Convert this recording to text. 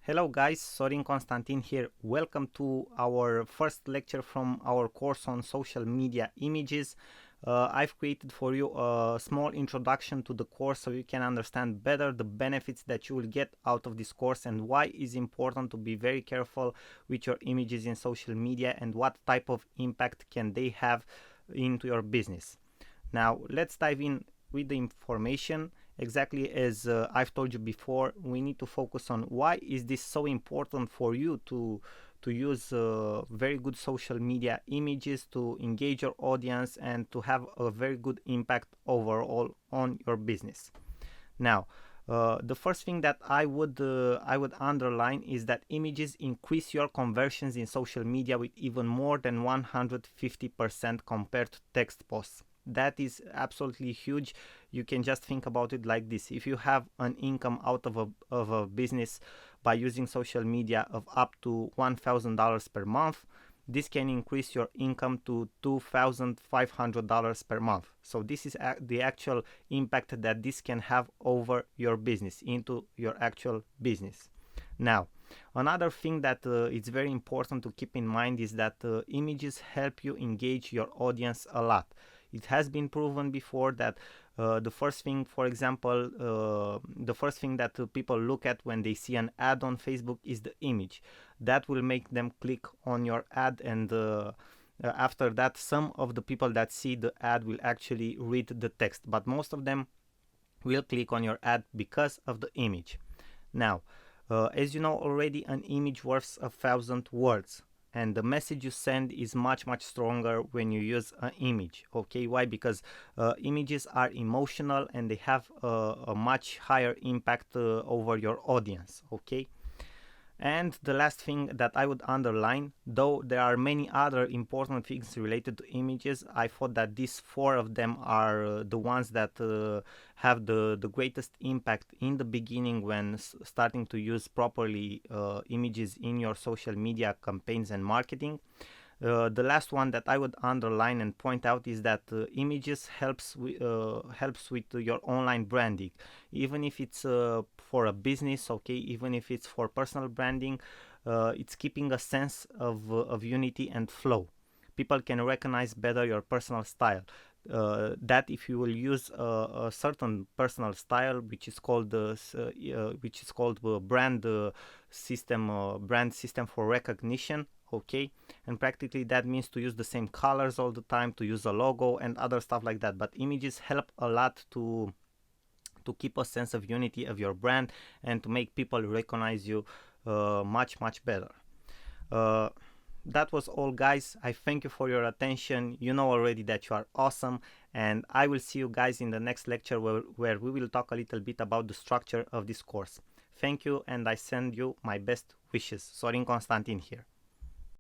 Hello guys, Sorin Constantin here. Welcome to our first lecture from our course on social media images. I've created for you a small introduction to the course so you can understand better the benefits that you will get out of this course and why it's important to be very careful with your images in social media and what type of impact can they have into your business. Now let's dive in with the information. Exactly as I've told you before, we need to focus on why is this so important for you to use very good social media images to engage your audience and to have a very good impact overall on your business. Now, the first thing that I would underline is that images increase your conversions in social media with even more than 150% compared to text posts. That is absolutely huge. You can just think about it like this: if you have an income out of a business by using social media of up to $1,000 per month, this can increase your income to $2,500 per month. So this is the actual impact that this can have over your business, into your actual business. Now, another thing that it's very important to keep in mind is that images help you engage your audience a lot. It has been proven before that the first thing, for example, the first thing that people look at when they see an ad on Facebook is the image. That will make them click on your ad, and after that, some of the people that see the ad will actually read the text, but most of them will click on your ad because of the image. Now, as you know already, an image worth 1,000 words, and the message you send is much stronger when you use an image. Okay, why? Because images are emotional and they have a much higher impact over your audience. Okay. And the last thing that I would underline, though there are many other important things related to images, I thought that these four of them are the ones that have the greatest impact in the beginning when starting to use properly images in your social media campaigns and marketing. The last one that I would underline and point out is that images helps with your online branding, even if it's for a business, okay, even if it's for personal branding. It's keeping a sense of unity and flow. People can recognize better your personal style. That if you will use a certain personal style, which is called brand system for recognition. Okay, and practically that means to use the same colors all the time, to use a logo and other stuff like that. But images help a lot to keep a sense of unity of your brand and to make people recognize you much better. That was all, guys. I thank you for your attention. You know already that you are awesome, and I will see you guys in the next lecture where we will talk a little bit about the structure of this course. Thank you, and I send you my best wishes. Sorin Constantin here.